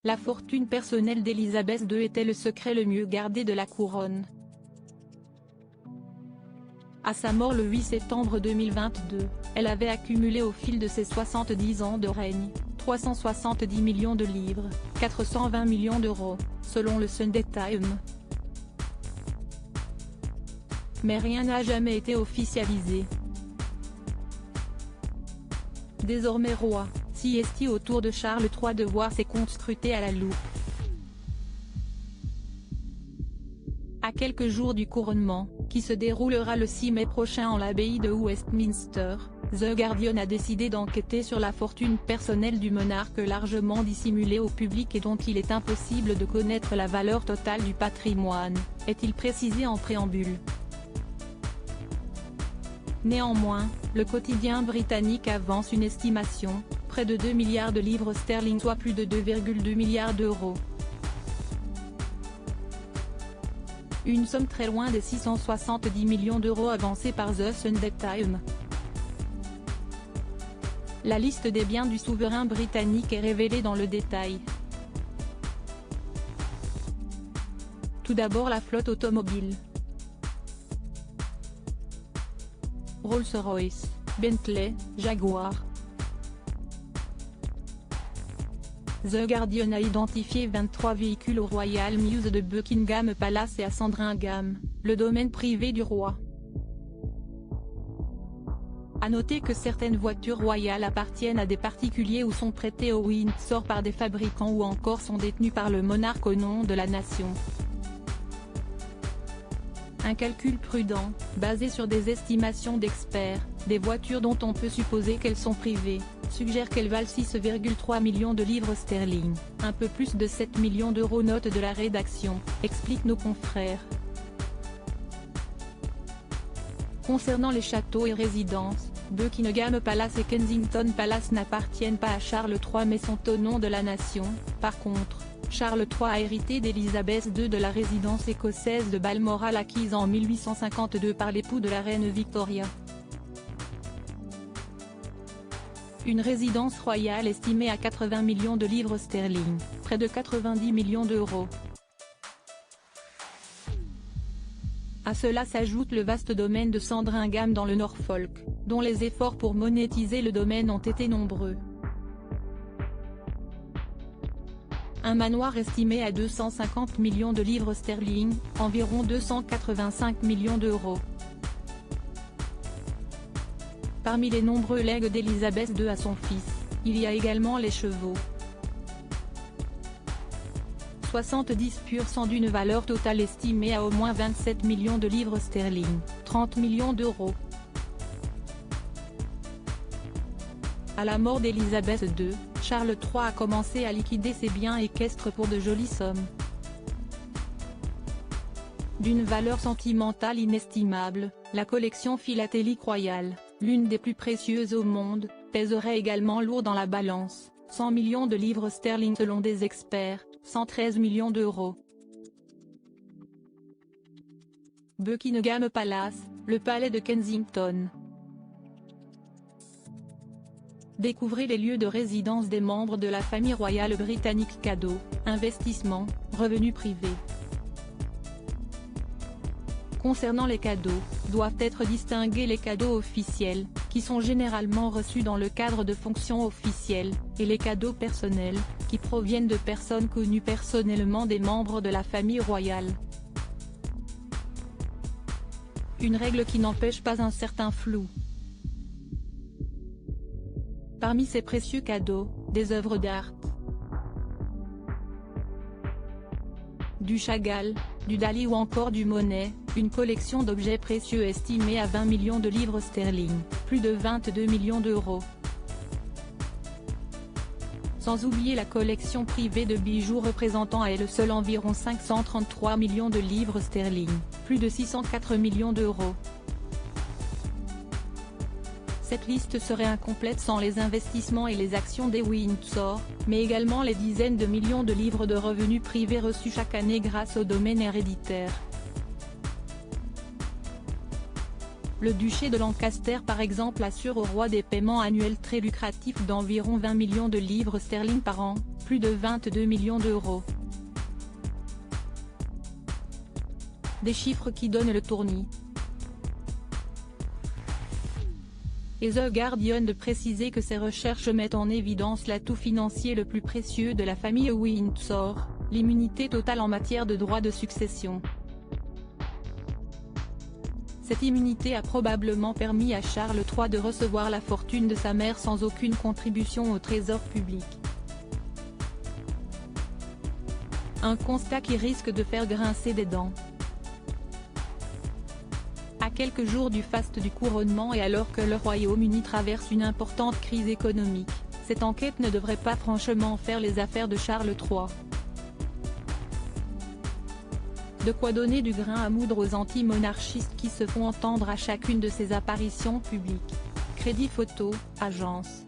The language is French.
La fortune personnelle d'Élisabeth II était le secret le mieux gardé de la couronne. À sa mort le 8 septembre 2022, elle avait accumulé au fil de ses 70 ans de règne, 370 millions de livres, 420 millions d'euros, selon le Sunday Times. Mais rien n'a jamais été officialisé. Désormais roi, si est-il au tour de Charles III de voir ses comptes scrutés à la loupe. À quelques jours du couronnement, qui se déroulera le 6 mai prochain en l'abbaye de Westminster, The Guardian a décidé d'enquêter sur la fortune personnelle du monarque largement dissimulée au public et dont il est impossible de connaître la valeur totale du patrimoine, est-il précisé en préambule. Néanmoins, le quotidien britannique avance une estimation, près de 2 milliards de livres sterling soit plus de 2,2 milliards d'euros. Une somme très loin des 670 millions d'euros avancés par The Sunday Times. La liste des biens du souverain britannique est révélée dans le détail. Tout d'abord la flotte automobile. Rolls-Royce, Bentley, Jaguar. The Guardian a identifié 23 véhicules au Royal Mews de Buckingham Palace et à Sandringham, le domaine privé du roi. À noter que certaines voitures royales appartiennent à des particuliers ou sont prêtées au Windsor par des fabricants ou encore sont détenues par le monarque au nom de la nation. Un calcul prudent, basé sur des estimations d'experts, des voitures dont on peut supposer qu'elles sont privées, suggère qu'elles valent 6,3 millions de livres sterling, un peu plus de 7 millions d'euros. Note de la rédaction, expliquent nos confrères. Concernant les châteaux et résidences, Buckingham Palace et Kensington Palace n'appartiennent pas à Charles III mais sont au nom de la nation. Par contre, Charles III a hérité d'Élisabeth II de la résidence écossaise de Balmoral acquise en 1852 par l'époux de la reine Victoria. Une résidence royale estimée à 80 millions de livres sterling, près de 90 millions d'euros. À cela s'ajoute le vaste domaine de Sandringham dans le Norfolk, dont les efforts pour monétiser le domaine ont été nombreux. Un manoir estimé à 250 millions de livres sterling, environ 285 millions d'euros. Parmi les nombreux legs d'Élisabeth II à son fils, il y a également les chevaux. 70% d'une valeur totale estimée à au moins 27 millions de livres sterling, 30 millions d'euros. À la mort d'Élisabeth II, Charles III a commencé à liquider ses biens équestres pour de jolies sommes. D'une valeur sentimentale inestimable, la collection philatélique royale, l'une des plus précieuses au monde, pèserait également lourd dans la balance, 100 millions de livres sterling selon des experts, 113 millions d'euros. Buckingham Palace, le palais de Kensington. Découvrez les lieux de résidence des membres de la famille royale britannique. Cadeaux, investissements, revenus privés. Concernant les cadeaux, doivent être distingués les cadeaux officiels, qui sont généralement reçus dans le cadre de fonctions officielles, et les cadeaux personnels, qui proviennent de personnes connues personnellement des membres de la famille royale. Une règle qui n'empêche pas un certain flou. Parmi ces précieux cadeaux, des œuvres d'art. Du Chagall, du Dali ou encore du Monet, une collection d'objets précieux estimée à 20 millions de livres sterling, plus de 22 millions d'euros. Sans oublier la collection privée de bijoux représentant à elle seule environ 533 millions de livres sterling, plus de 604 millions d'euros. Cette liste serait incomplète sans les investissements et les actions des Windsor, mais également les dizaines de millions de livres de revenus privés reçus chaque année grâce au domaine héréditaire. Le duché de Lancaster par exemple assure au roi des paiements annuels très lucratifs d'environ 20 millions de livres sterling par an, plus de 22 millions d'euros. Des chiffres qui donnent le tournis. Et The Guardian de préciser que ces recherches mettent en évidence l'atout financier le plus précieux de la famille Windsor, l'immunité totale en matière de droit de succession. Cette immunité a probablement permis à Charles III de recevoir la fortune de sa mère sans aucune contribution au trésor public. Un constat qui risque de faire grincer des dents. À quelques jours du faste du couronnement et alors que le Royaume-Uni traverse une importante crise économique, cette enquête ne devrait pas franchement faire les affaires de Charles III. De quoi donner du grain à moudre aux anti-monarchistes qui se font entendre à chacune de ces apparitions publiques. Crédit Photo, agence.